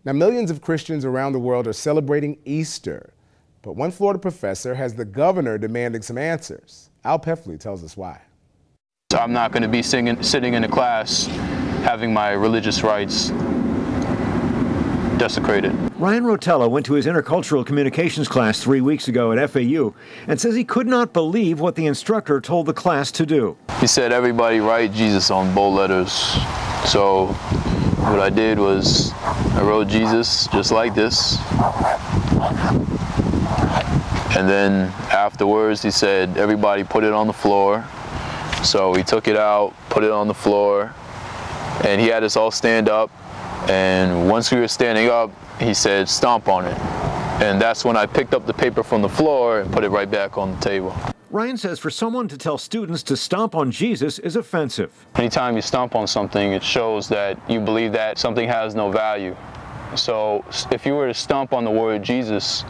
Now, millions of Christians around the world are celebrating Easter, but one Florida professor has the governor demanding some answers. Al Pefley tells us why. I'm not going to be sitting in a class having my religious rights desecrated. Ryan Rotella went to his intercultural communications class 3 weeks ago at FAU and says he could not believe what the instructor told the class to do. He said everybody write Jesus on bold letters. So what I did was I wrote Jesus just like this. And then afterwards he said everybody put it on the floor. So we took it out, put it on the floor, and he had us all stand up. And once we were standing up, he said, stomp on it. And that's when I picked up the paper from the floor and put it right back on the table. Ryan says for someone to tell students to stomp on Jesus is offensive. Anytime you stomp on something, it shows that you believe that something has no value. So if you were to stomp on the word Jesus,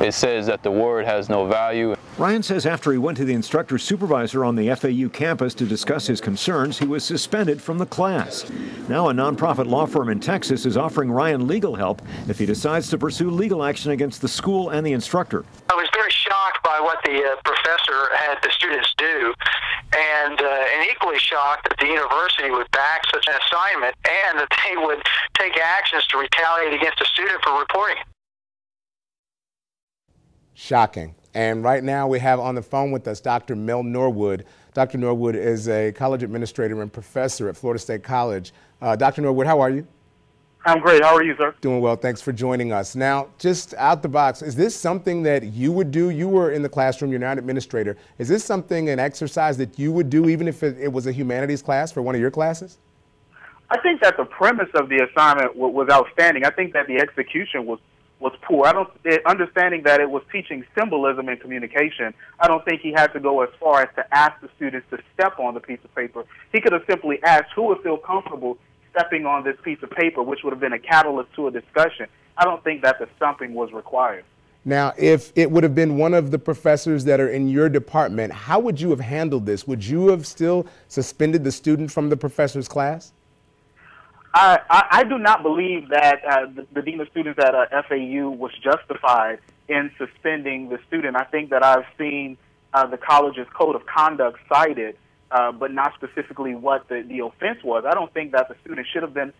it says that the word has no value. Ryan says after he went to the instructor supervisor on the FAU campus to discuss his concerns, he was suspended from the class. Now a nonprofit law firm in Texas is offering Ryan legal help if he decides to pursue legal action against the school and the instructor. I was very shocked by what the professor had the students do, and equally shocked that the university would back such an assignment and that they would take actions to retaliate against a student for reporting. Shocking. And right now we have on the phone with us Dr. Mel Norwood. Dr. Norwood is a college administrator and professor at Florida State College. Dr. Norwood, how are you? I'm great. How are you, sir? Doing well. Thanks for joining us. Now, just out the box, is this something that you would do? You were in the classroom. You're now an administrator. Is this something, an exercise that you would do even if it was a humanities class for one of your classes? I think that the premise of the assignment was outstanding. I think that the execution was poor. Understanding that it was teaching symbolism and communication, I don't think he had to go as far as to ask the students to step on the piece of paper. He could have simply asked who would feel comfortable stepping on this piece of paper, which would have been a catalyst to a discussion. I don't think that the stumping was required. Now, if it would have been one of the professors that are in your department, how would you have handled this? Would you have still suspended the student from the professor's class? I do not believe that the Dean of Students at FAU was justified in suspending the student. I think that I've seen the college's code of conduct cited, but not specifically what the offense was. I don't think that the student should have been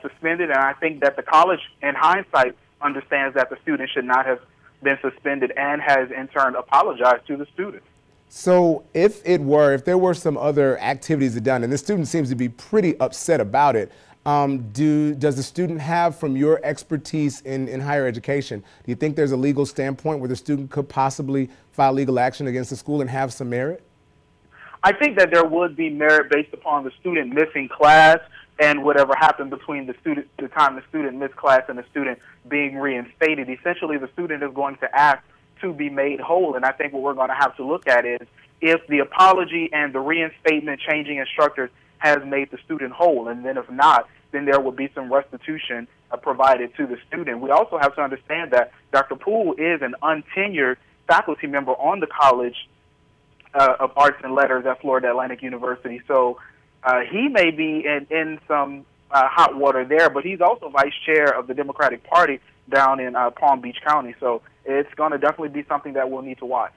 suspended, and I think that the college, in hindsight, understands that the student should not have been suspended and has, in turn, apologized to the student. So if there were some other activities done, and the student seems to be pretty upset about it, does the student have, from your expertise in higher education, do you think there's a legal standpoint where the student could possibly file legal action against the school and have some merit? I think that there would be merit based upon the student missing class and whatever happened between the time the student missed class and the student being reinstated. Essentially, the student is going to ask to be made whole, and I think what we're going to have to look at is if the apology and the reinstatement, changing instructors, has made the student whole, and then if not, then there will be some restitution provided to the student. We also have to understand that Dr. Poole is an untenured faculty member on the College of Arts and Letters at Florida Atlantic University, so he may be in some hot water there, but he's also vice chair of the Democratic Party down in Palm Beach County, so it's going to definitely be something that we'll need to watch.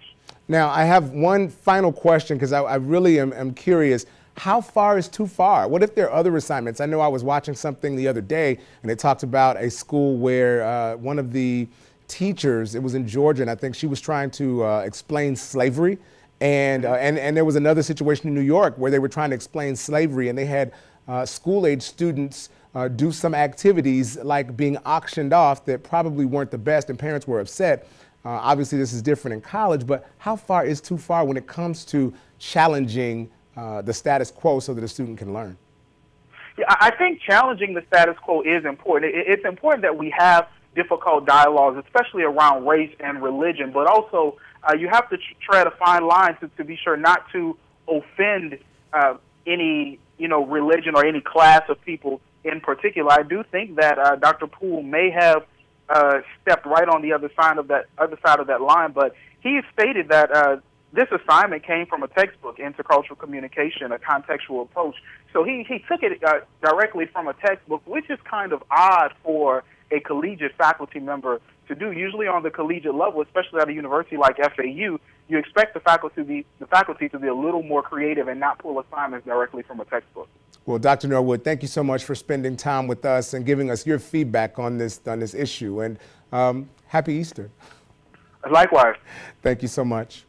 Now, I have one final question because I really am curious. How far is too far? What if there are other assignments? I know I was watching something the other day, and it talked about a school where one of the teachers, it was in Georgia, and I think she was trying to explain slavery. And there was another situation in New York where they were trying to explain slavery, and they had school-age students do some activities like being auctioned off that probably weren't the best, and parents were upset. Obviously, this is different in college, but how far is too far when it comes to challenging the status quo so that a student can learn? Yeah, I think challenging the status quo is important. It's important that we have difficult dialogues, especially around race and religion, but also you have to tread a fine line to be sure not to offend any religion or any class of people in particular. I do think that Dr. Poole may have stepped right on the other side of that line, but he stated that this assignment came from a textbook, Intercultural Communication, a contextual approach. So he took it directly from a textbook, which is kind of odd for a collegiate faculty member to do. Usually on the collegiate level, especially at a university like FAU, you expect the faculty to be a little more creative and not pull assignments directly from a textbook. Well, Dr. Norwood, thank you so much for spending time with us and giving us your feedback on this issue. And happy Easter. Likewise. Thank you so much.